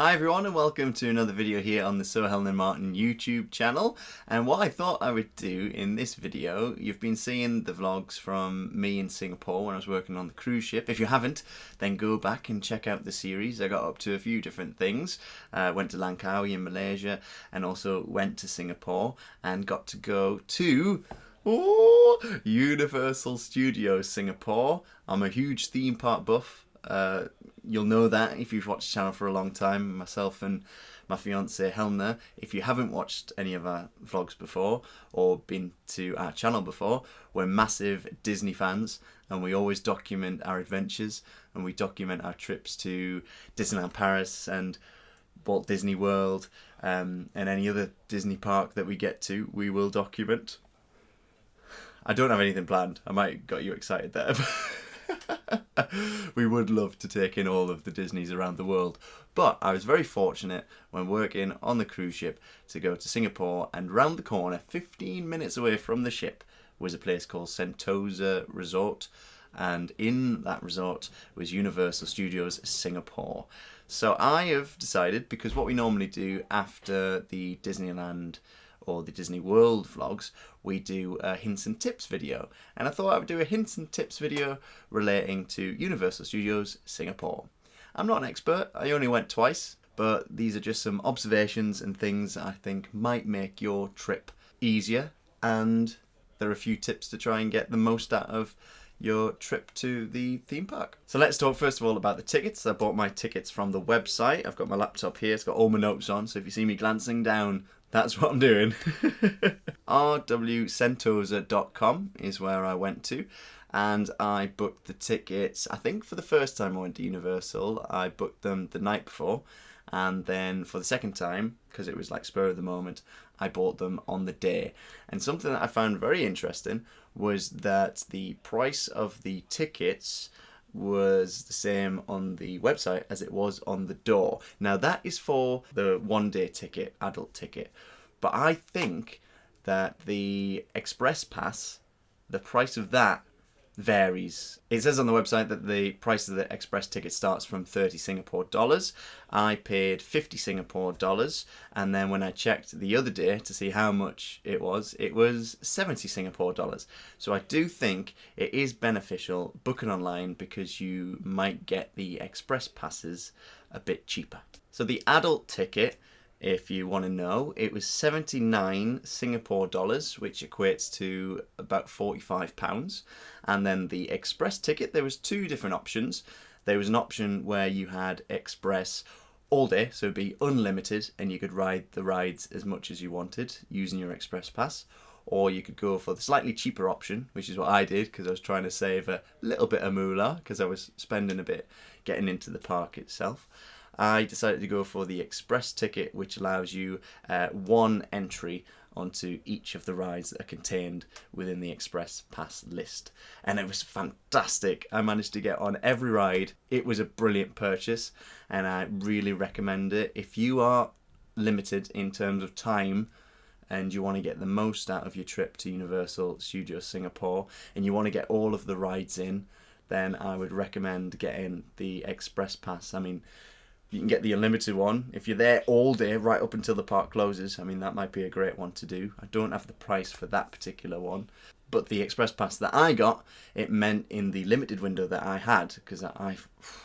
Hi everyone and welcome to another video here on the Helena and Martyn YouTube channel. And what I thought I would do in this video, you've been seeing the vlogs from me in Singapore when I was working on the cruise ship. If you haven't, then go back and check out the series. I got up to a few different things. Went to Langkawi in Malaysia and also went to Singapore and got to go to Universal Studios Singapore. I'm a huge theme park buff. You'll know that if you've watched the channel for a long time, myself and my fiance Helena. If you haven't watched any of our vlogs before or been to our channel before, we're massive Disney fans and we always document our adventures and we document our trips to Disneyland Paris and Walt Disney World and any other Disney park that we get to, we will document. I don't have anything planned. I might have got you excited there. We would love to take in all of the Disneys around the world, but I was very fortunate when working on the cruise ship to go to Singapore, and round the corner 15 minutes away from the ship was a place called Sentosa Resort, and in that resort was Universal Studios Singapore. So I have decided, because what we normally do after the Disneyland or the Disney World vlogs, we do a hints and tips video, and I thought I would do a hints and tips video relating to Universal Studios Singapore. I'm not an expert, I only went twice, but these are just some observations and things I think might make your trip easier, and there are a few tips to try and get the most out of your trip to the theme park. So let's talk first of all about the tickets. I bought my tickets from the website. I've got my laptop here, it's got all my notes on, so if you see me glancing down, that's what I'm doing. rwsentosa.com is where I went to, and I booked the tickets. I think for the first time I went to Universal, I booked them the night before, and then for the second time, because it was like spur of the moment, I bought them on the day. And something that I found very interesting was that the price of the tickets was the same on the website as it was on the door. Now that is for the one-day ticket, adult ticket, but I think that the express pass, the price of that varies. It says on the website that the price of the express ticket starts from 30 Singapore dollars. I paid 50 Singapore dollars, and then when I checked the other day to see how much it was 70 Singapore dollars. So I do think it is beneficial booking online because you might get the express passes a bit cheaper. So the adult ticket, if you want to know, it was 79 Singapore dollars, which equates to about £45. And then the express ticket, there was two different options. There was an option where you had express all day, so it'd be unlimited, and you could ride the rides as much as you wanted using your express pass. Or you could go for the slightly cheaper option, which is what I did because I was trying to save a little bit of moolah because I was spending a bit getting into the park itself. I decided to go for the express ticket, which allows you one entry onto each of the rides that are contained within the express pass list. And it was fantastic. I managed to get on every ride. It was a brilliant purchase and I really recommend it. If you are limited in terms of time and you want to get the most out of your trip to Universal Studios Singapore and you want to get all of the rides in, then I would recommend getting the express pass. I mean, you can get the unlimited one. If you're there all day, right up until the park closes, I mean, that might be a great one to do. I don't have the price for that particular one. But the express pass that I got, it meant in the limited window that I had, because I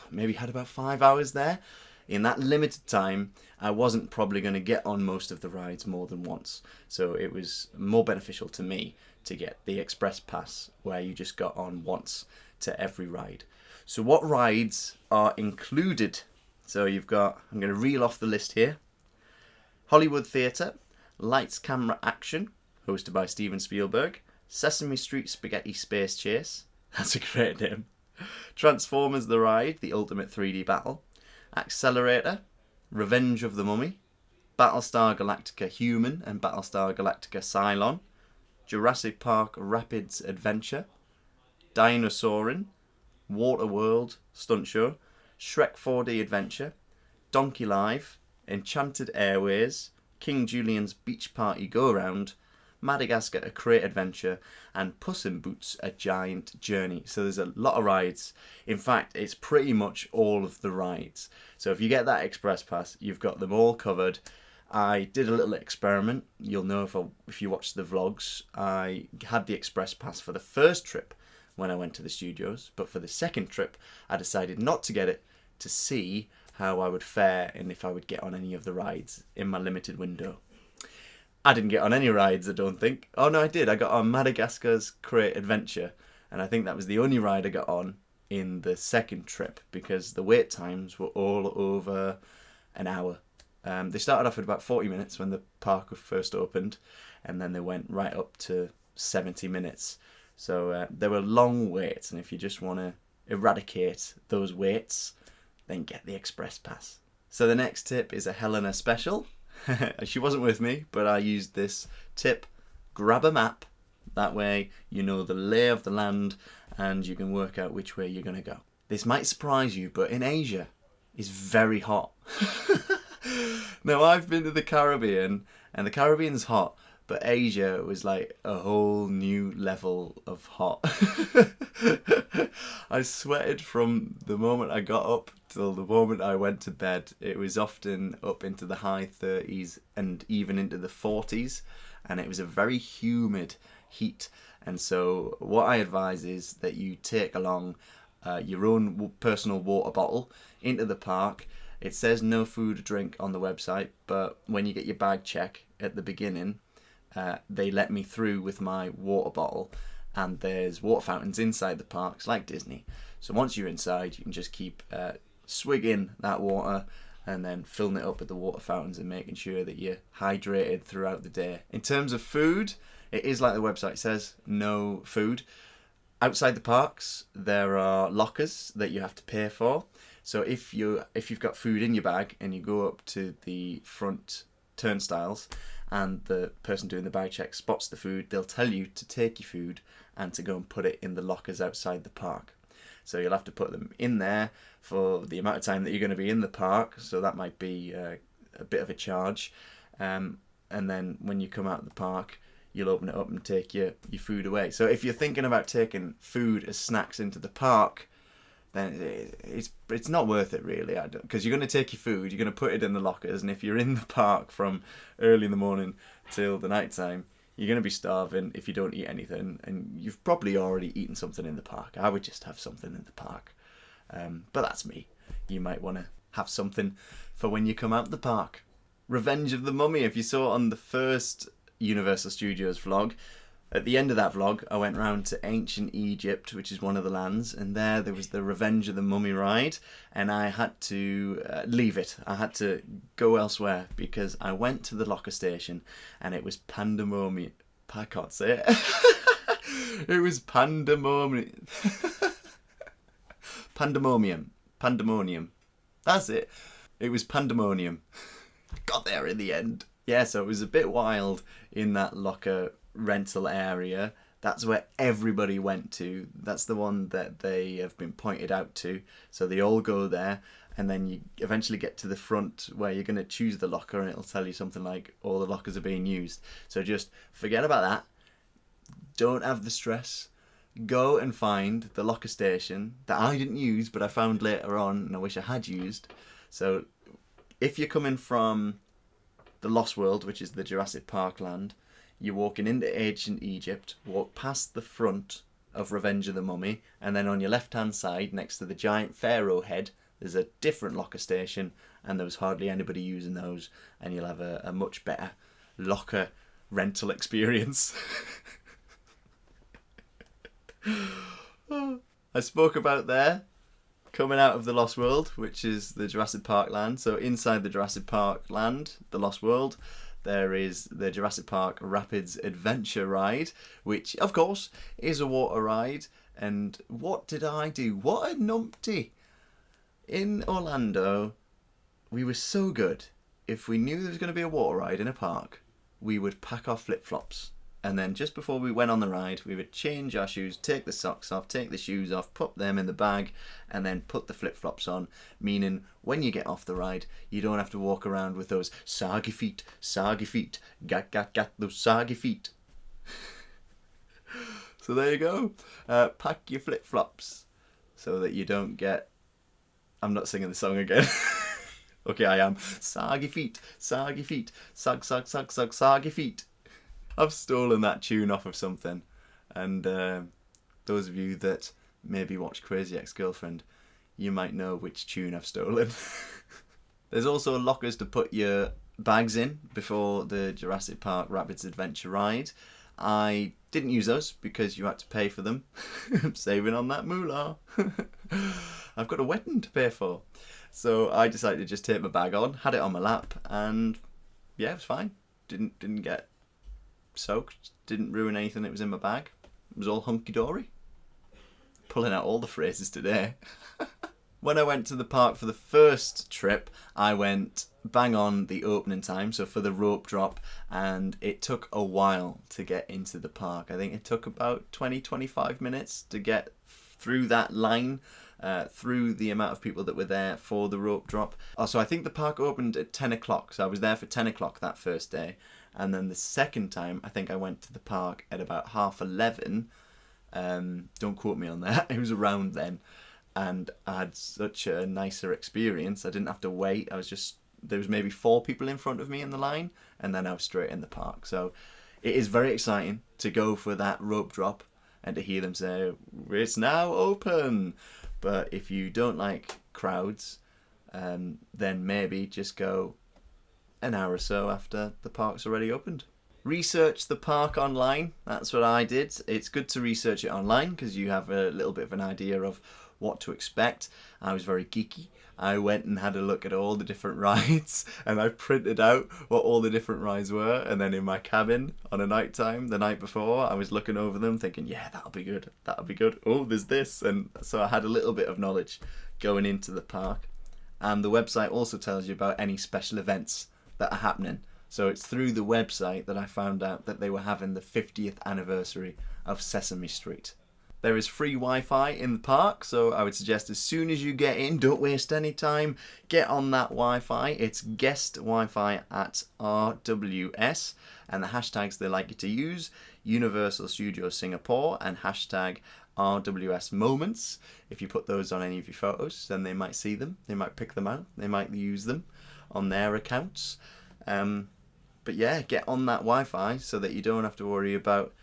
maybe had about 5 hours there, in that limited time, I wasn't probably going to get on most of the rides more than once. So it was more beneficial to me to get the express pass, where you just got on once to every ride. So what rides are included? So you've got, I'm going to reel off the list here. Hollywood Theatre, Lights, Camera, Action, hosted by Steven Spielberg. Sesame Street Spaghetti Space Chase, that's a great name. Transformers The Ride, the ultimate 3D battle. Accelerator, Revenge of the Mummy. Battlestar Galactica Human and Battlestar Galactica Cylon. Jurassic Park Rapids Adventure. Dinosaurin, Waterworld Stunt Show. Shrek 4D Adventure, Donkey Live, Enchanted Airways, King Julian's Beach Party Go Round, Madagascar, A Great Adventure, and Puss in Boots, A Giant Journey. So there's a lot of rides. In fact, it's pretty much all of the rides. So if you get that express pass, you've got them all covered. I did a little experiment. You'll know if you watch the vlogs. I had the express pass for the first trip when I went to the studios, but for the second trip, I decided not to get it to see how I would fare and if I would get on any of the rides in my limited window. I didn't get on any rides, I don't think. Oh no, I did. I got on Madagascar's Great Adventure, and I think that was the only ride I got on in the second trip because the wait times were all over an hour. They started off at about 40 minutes when the park first opened, and then they went right up to 70 minutes. So there were long waits, and if you just want to eradicate those waits, then get the express pass. So the next tip is a Helena special. She wasn't with me, but I used this tip: grab a map. That way you know the lay of the land and you can work out which way you're going to go. This might surprise you, but in Asia, it's very hot. Now, I've been to the Caribbean, and the Caribbean's hot, but Asia was like a whole new level of hot. I sweated from the moment I got up till the moment I went to bed. It was often up into the high 30s and even into the 40s, and it was a very humid heat. And so what I advise is that you take along your own personal water bottle into the park. It says no food or drink on the website, but when you get your bag check at the beginning, they let me through with my water bottle, and there's water fountains inside the parks like Disney. So once you're inside, you can just keep swigging that water and then filling it up at the water fountains and making sure that you're hydrated throughout the day. In terms of food, it is like the website says, no food. Outside the parks, there are lockers that you have to pay for. So if you've got food in your bag and you go up to the front turnstiles and the person doing the bag check spots the food, they'll tell you to take your food and to go and put it in the lockers outside the park. So you'll have to put them in there for the amount of time that you're going to be in the park. So that might be a bit of a charge. And then when you come out of the park, you'll open it up and take your food away. So if you're thinking about taking food as snacks into the park, then it's not worth it really, because you're going to take your food, you're going to put it in the lockers, and if you're in the park from early in the morning till the night time, you're going to be starving if you don't eat anything, and you've probably already eaten something in the park. I would just have something in the park, but that's me. You might want to have something for when you come out the park. Revenge of the Mummy, if you saw on the first Universal Studios vlog, at the end of that vlog, I went round to ancient Egypt, which is one of the lands, and there was the Revenge of the Mummy ride, and I had to leave it. I had to go elsewhere because I went to the locker station and it was pandemonium. I can't say it. It was pandemonium. Pandemonium. That's it. It was pandemonium. Got there in the end. Yeah, so it was a bit wild in that locker rental area. That's where everybody went to. That's the one that they have been pointed out to. So they all go there, and then you eventually get to the front where you're going to choose the locker, and it'll tell you something like all the lockers are being used. So just forget about that. Don't have the stress. Go and find the locker station that I didn't use, but I found later on, and I wish I had used. So if you're coming from the Lost World, which is the Jurassic Park land, you're walking into ancient Egypt, walk past the front of Revenge of the Mummy, and then on your left-hand side, next to the giant pharaoh head, there's a different locker station, and there was hardly anybody using those, and you'll have a much better locker rental experience. I spoke about there, coming out of the Lost World, which is the Jurassic Park land. So inside the Jurassic Park land, the Lost World, there is the Jurassic Park Rapids Adventure ride, which, of course, is a water ride. And what did I do? What a numpty! In Orlando, we were so good. If we knew there was going to be a water ride in a park, we would pack our flip-flops. And then just before we went on the ride, we would change our shoes, take the socks off, take the shoes off, put them in the bag, and then put the flip-flops on. Meaning, when you get off the ride, you don't have to walk around with those saggy feet, gat, those saggy feet. So there you go. Pack your flip-flops so that you don't get... I'm not singing the song again. Okay, I am. Saggy feet, soggy feet, soggy feet. I've stolen that tune off of something. And those of you that maybe watch Crazy Ex-Girlfriend, you might know which tune I've stolen. There's also lockers to put your bags in before the Jurassic Park Rapids Adventure ride. I didn't use those because you had to pay for them. I'm saving on that moolah. I've got a wedding to pay for. So I decided to just take my bag on, had it on my lap, and yeah, it was fine. Didn't get soaked, didn't ruin anything that was in my bag. It was all hunky-dory. Pulling out all the phrases today. When I went to the park for the first trip, I went bang on the opening time, so for the rope drop, and it took a while to get into the park. I think it took about 20-25 minutes to get through that line, through the amount of people that were there for the rope drop. Also, I think the park opened at 10 o'clock, so I was there for 10 o'clock that first day. And then the second time, I think I went to the park at about 11:30. Don't quote me on that, it was around then. And I had such a nicer experience. I didn't have to wait. There was maybe 4 people in front of me in the line, and then I was straight in the park. So it is very exciting to go for that rope drop and to hear them say, "It's now open." But if you don't like crowds, then maybe just go an hour or so after the park's already opened. Research the park online. That's what I did. It's good to research it online because you have a little bit of an idea of what to expect. I was very geeky. I went and had a look at all the different rides, and I printed out what all the different rides were, and then in my cabin on a night time the night before, I was looking over them thinking, yeah, that'll be good, oh, there's this. And so I had a little bit of knowledge going into the park. And the website also tells you about any special events that are happening. So it's through the website that I found out that they were having the 50th anniversary of Sesame Street. There is free Wi-Fi in the park, so I would suggest as soon as you get in, don't waste any time, get on that Wi-Fi. It's guest Wi-Fi at RWS, and the hashtags they like you to use, Universal Studios Singapore and hashtag RWS Moments. If you put those on any of your photos, then they might see them, they might pick them out, they might use them on their accounts. But yeah, get on that Wi-Fi so that you don't have to worry about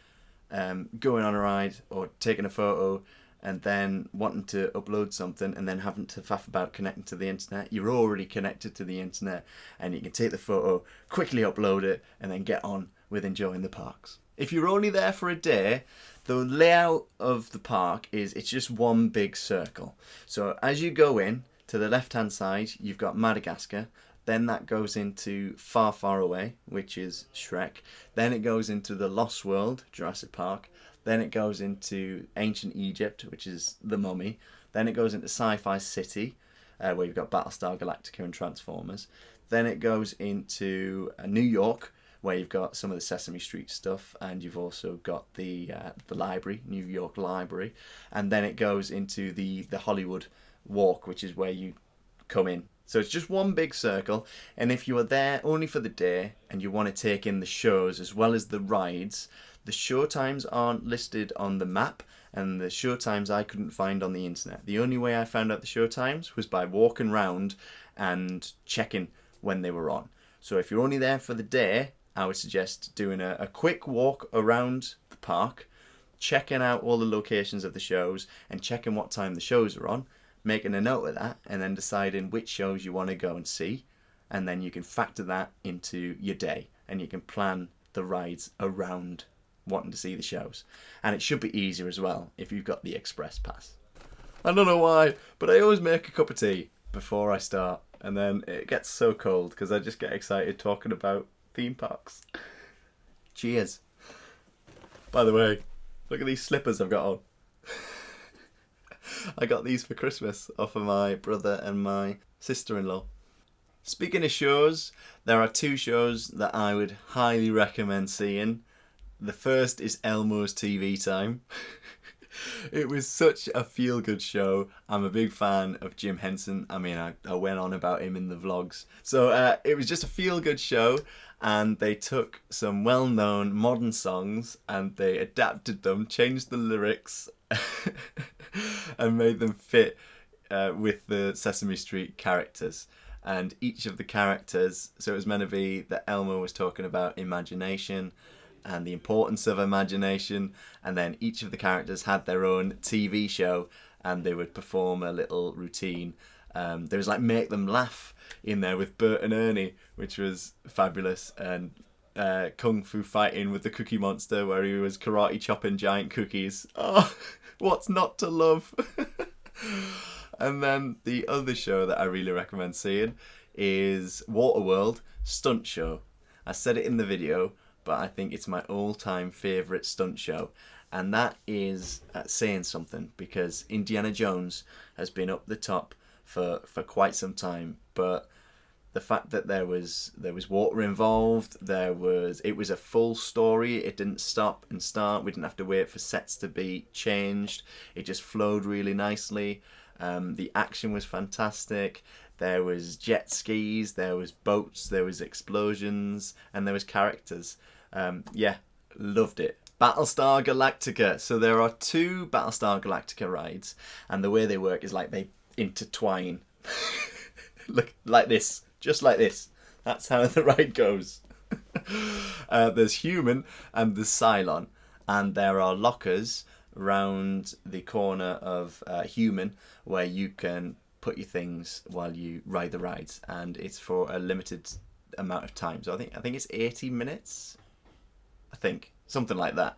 going on a ride or taking a photo and then wanting to upload something and then having to faff about connecting to the internet. You're already connected to the internet and you can take the photo, quickly upload it, and then get on with enjoying the parks. If you're only there for a day, the layout of the park it's just one big circle. So as you go in, to the left hand side you've got Madagascar. Then that goes into Far, Far Away, which is Shrek. Then it goes into the Lost World, Jurassic Park. Then it goes into Ancient Egypt, which is The Mummy. Then it goes into Sci-Fi City, where you've got Battlestar Galactica and Transformers. Then it goes into New York, where you've got some of the Sesame Street stuff, and you've also got the library, New York Library. And then it goes into the Hollywood Walk, which is where you come in. So it's just one big circle, and if you are there only for the day and you want to take in the shows as well as the rides, the show times aren't listed on the map, and the show times I couldn't find on the internet. The only way I found out the show times was by walking around and checking when they were on. So if you're only there for the day, I would suggest doing a quick walk around the park, checking out all the locations of the shows and checking what time the shows are on, making a note of that, and then deciding which shows you want to go and see, and then you can factor that into your day and you can plan the rides around wanting to see the shows. And it should be easier as well if you've got the express pass. I don't know why, but I always make a cup of tea before I start, and then it gets so cold because I just get excited talking about theme parks. Cheers. By the way, look at these slippers I've got on. I got these for Christmas off of my brother and my sister-in-law. Speaking of shows, there are 2 shows that I would highly recommend seeing. The first is Elmo's TV Time. It was such a feel-good show. I'm a big fan of Jim Henson. I mean, I went on about him in the vlogs. So it was just a feel-good show, and they took some well-known modern songs and they adapted them, changed the lyrics, and made them fit with the Sesame Street characters. And each of the characters, so it was meant to be that Elmo was talking about imagination and the importance of imagination, and then each of the characters had their own TV show and they would perform a little routine. There was like Make Them Laugh in there with Bert and Ernie, which was fabulous, and Kung Fu Fighting with the Cookie Monster, where he was karate chopping giant cookies. Oh, what's not to love? And then the other show that I really recommend seeing is Waterworld Stunt Show. I said it in the video, but I think it's my all-time favourite stunt show. And that is saying something, because Indiana Jones has been up the top for quite some time. But the fact that there was water involved, it was a full story. It didn't stop and start. We didn't have to wait for sets to be changed. It just flowed really nicely. The action was fantastic. There was jet skis, there was boats, there was explosions, and there was characters. Yeah, loved it. Battlestar Galactica. So there are 2 Battlestar Galactica rides, and the way they work is like they intertwine. Look, like this. Just like this. That's how the ride goes. There's Human and there's Cylon, and there are lockers round the corner of Human where you can put your things while you ride the rides, and it's for a limited amount of time. So I think it's 80 minutes. I think something like that.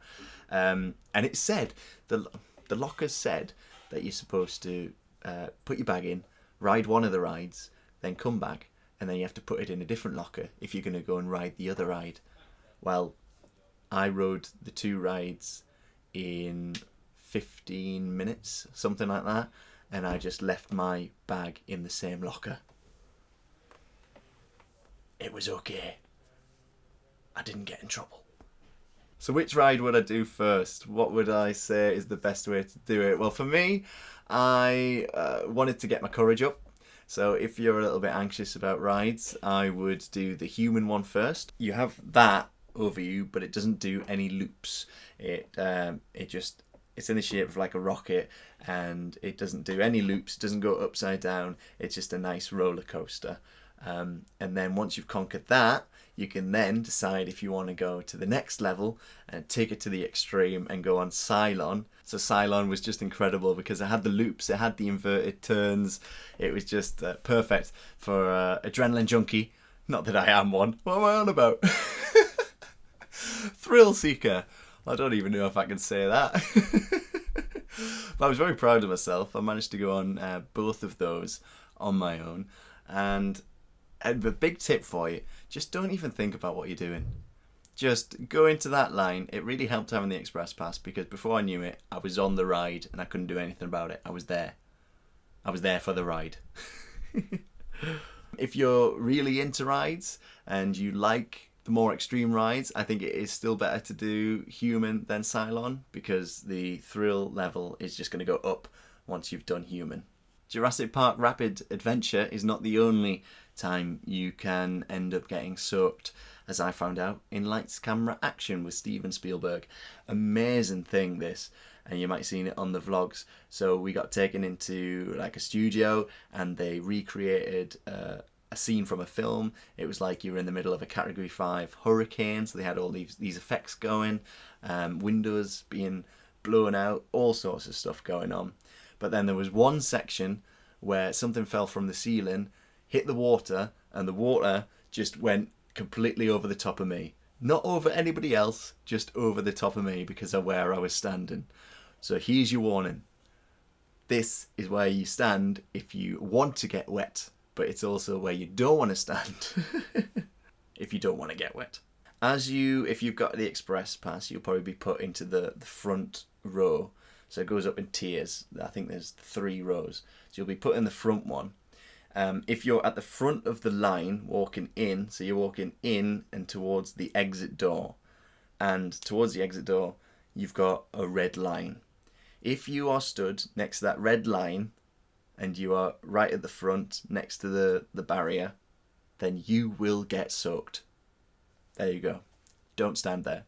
And it said the lockers said that you're supposed to put your bag in, ride one of the rides, then come back, and then you have to put it in a different locker if you're going to go and ride the other ride. Well, I rode the 2 rides in 15 minutes, something like that, and I just left my bag in the same locker. It was okay. I didn't get in trouble. So which ride would I do first? What would I say is the best way to do it? Well, for me, I wanted to get my courage up. So if you're a little bit anxious about rides, I would do the Human one first. You have that over you, but it doesn't do any loops. It's in the shape of like a rocket, and it doesn't do any loops. It doesn't go upside down. It's just a nice roller coaster. And then once you've conquered that, you can then decide if you want to go to the next level and take it to the extreme and go on Cylon. So Cylon was just incredible because it had the loops, it had the inverted turns. It was just perfect for adrenaline junkie. Not that I am one. What am I on about? Thrill seeker. I don't even know if I can say that. But I was very proud of myself. I managed to go on both of those on my own. And a big tip for you, just don't even think about what you're doing. Just go into that line. It really helped having the express pass, because before I knew it, I was on the ride and I couldn't do anything about it. I was there. I was there for the ride. If you're really into rides and you like the more extreme rides, I think it is still better to do Human than Cylon, because the thrill level is just going to go up once you've done Human. Jurassic Park Rapid Adventure is not the only time you can end up getting soaked, as I found out in Lights, Camera, Action with Steven Spielberg. Amazing thing, this, and you might have seen it on the vlogs. So we got taken into like a studio and they recreated a scene from a film. It was like you were in the middle of a Category 5 hurricane, so they had all these effects going, windows being blown out, all sorts of stuff going on. But then there was one section where something fell from the ceiling, hit the water, and the water just went completely over the top of me. Not over anybody else, just over the top of me because of where I was standing. So here's your warning. This is where you stand if you want to get wet, but it's also where you don't want to stand if you don't want to get wet. If you've got the express pass, you'll probably be put into the front row. So it goes up in tiers. I think there's 3 rows. So you'll be put in the front one. If you're at the front of the line walking in, so you're walking in and towards the exit door, and towards the exit door you've got a red line. If you are stood next to that red line and you are right at the front next to the barrier, then you will get soaked. There you go. Don't stand there.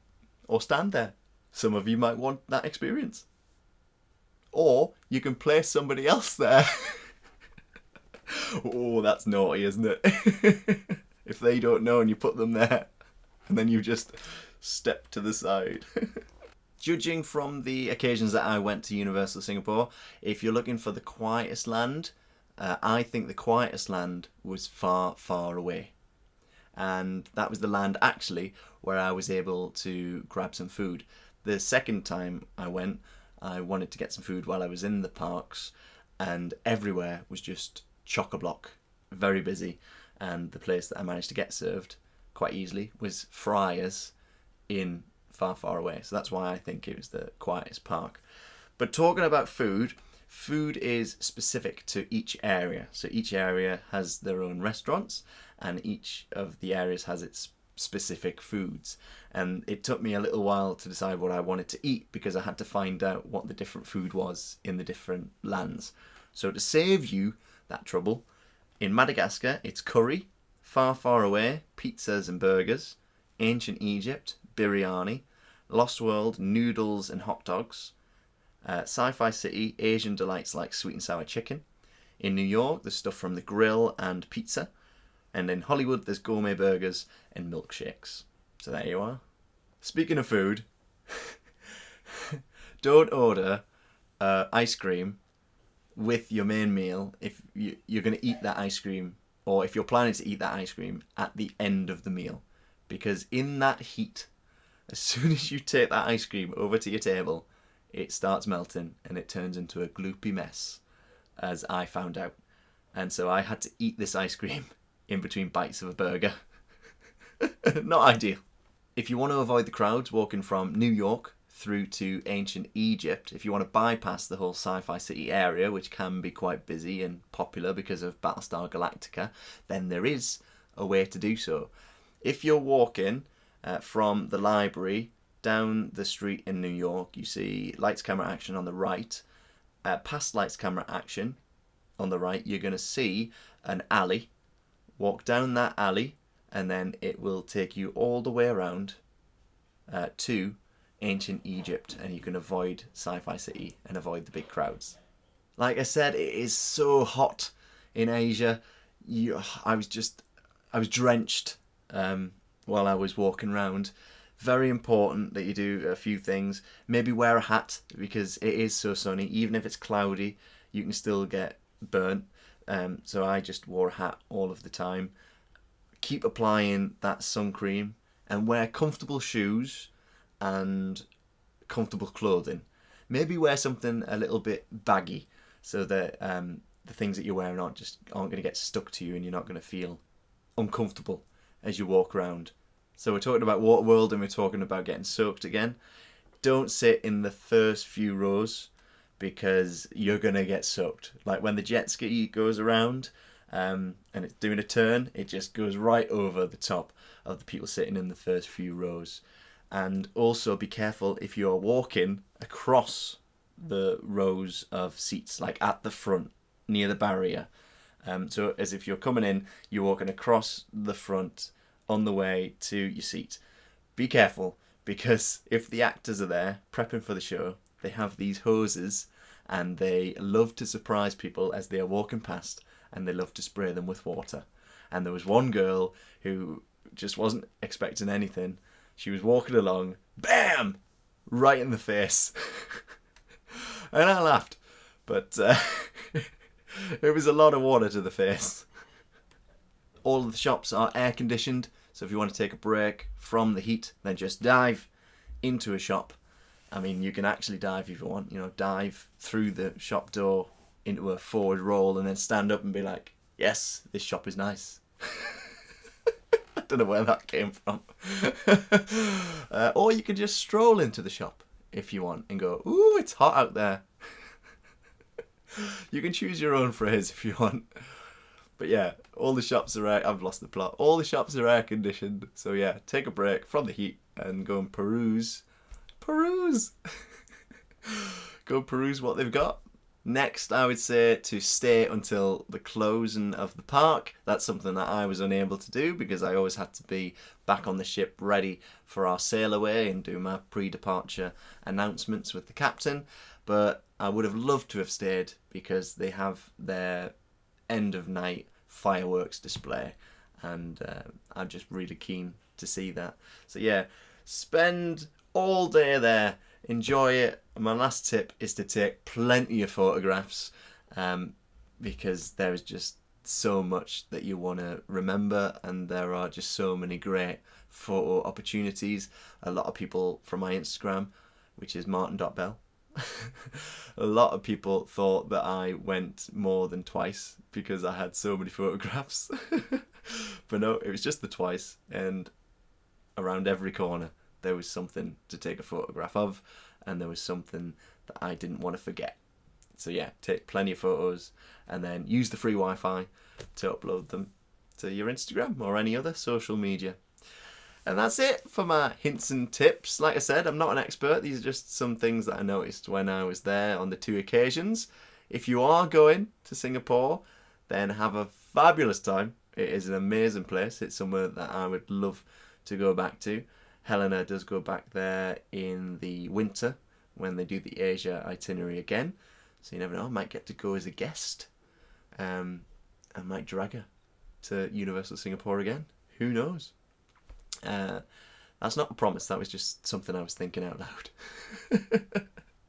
Or stand there. Some of you might want that experience. Or you can place somebody else there. Oh, that's naughty, isn't it? If they don't know and you put them there, and then you just step to the side. Judging from the occasions that I went to Universal Singapore, if you're looking for the quietest land, I think the quietest land was far, far away. And that was the land, actually, where I was able to grab some food. The second time I went, I wanted to get some food while I was in the parks, and everywhere was just chock-a-block, very busy. And the place that I managed to get served quite easily was Friars in far, far away. So that's why I think it was the quietest park. But talking about food, food is specific to each area. So each area has their own restaurants, and each of the areas has its specific foods. And it took me a little while to decide what I wanted to eat, because I had to find out what the different food was in the different lands. So to save you that trouble, in Madagascar it's curry, far, far away, pizzas and burgers, ancient Egypt, biryani, Lost World, noodles and hot dogs, Sci-Fi City, Asian delights like sweet and sour chicken. In New York, there's stuff from the grill and pizza. And in Hollywood, there's gourmet burgers and milkshakes. So there you are. Speaking of food, don't order ice cream with your main meal if you're going to eat that ice cream, or if you're planning to eat that ice cream at the end of the meal. Because in that heat, as soon as you take that ice cream over to your table, it starts melting and it turns into a gloopy mess, as I found out. And so I had to eat this ice cream in between bites of a burger. Not ideal. If you want to avoid the crowds walking from New York through to ancient Egypt, if you want to bypass the whole Sci-Fi City area, which can be quite busy and popular because of Battlestar Galactica, then there is a way to do so. If you're walking from the library down the street in New York, you see Lights Camera Action on the right. Past Lights Camera Action on the right, you're going to see an alley. Walk down that alley, and then it will take you all the way around to ancient Egypt, and you can avoid Sci-Fi City and avoid the big crowds. Like I said, it is so hot in Asia. I was drenched while I was walking around. Very important that you do a few things. Maybe wear a hat, because it is so sunny. Even if it's cloudy, you can still get burnt. So I just wore a hat all of the time. Keep applying that sun cream, and wear comfortable shoes and comfortable clothing. Maybe wear something a little bit baggy, so that the things that you're wearing aren't going to get stuck to you, and you're not going to feel uncomfortable as you walk around. So we're talking about Waterworld, and we're talking about getting soaked again. Don't sit in the first few rows, because you're going to get soaked. Like when the jet ski goes around and it's doing a turn, it just goes right over the top of the people sitting in the first few rows. And also be careful if you're walking across the rows of seats, like at the front, near the barrier. So as if you're coming in, you're walking across the front on the way to your seat. Be careful, because if the actors are there prepping for the show, they have these hoses, and they love to surprise people as they are walking past, and they love to spray them with water. And there was one girl who just wasn't expecting anything. She was walking along, bam, right in the face. And I laughed, but it was a lot of water to the face. All of the shops are air conditioned, so if you want to take a break from the heat, then just dive into a shop. I mean, you can actually dive if you want, dive through the shop door into a forward roll and then stand up and be like, yes, this shop is nice. I don't know where that came from. Or you can just stroll into the shop if you want and go, ooh, it's hot out there. You can choose your own phrase if you want. But yeah, all the shops are I've lost the plot. All the shops are air conditioned. So yeah, take a break from the heat and go and peruse. Go peruse what they've got. Next, I would say to stay until the closing of the park. That's something that I was unable to do because I always had to be back on the ship ready for our sail away and do my pre-departure announcements with the captain. But I would have loved to have stayed because they have their end of night fireworks display, and I'm just really keen to see that. So yeah, spend all day there, enjoy it. And my last tip is to take plenty of photographs, because there is just so much that you want to remember, and there are just so many great photo opportunities. A lot of people from my Instagram, which is martyn.bell, a lot of people thought that I went more than twice because I had so many photographs. But no, it was just the twice, and around every corner there was something to take a photograph of, and there was something that I didn't want to forget. So yeah, take plenty of photos and then use the free Wi-Fi to upload them to your Instagram or any other social media. And that's it for my hints and tips. Like I said, I'm not an expert. These are just some things that I noticed when I was there on the 2 occasions. If you are going to Singapore, then have a fabulous time. It is an amazing place. It's somewhere that I would love to go back to. Helena does go back there in the winter when they do the Asia itinerary again. So you never know, I might get to go as a guest. I might drag her to Universal Singapore again. Who knows? That's not a promise, that was just something I was thinking out loud.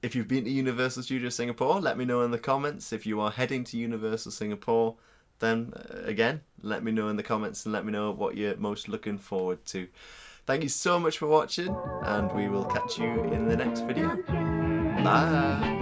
If you've been to Universal Studios Singapore, let me know in the comments. If you are heading to Universal Singapore, then again, let me know in the comments and let me know what you're most looking forward to. Thank you so much for watching, and we will catch you in the next video. Bye!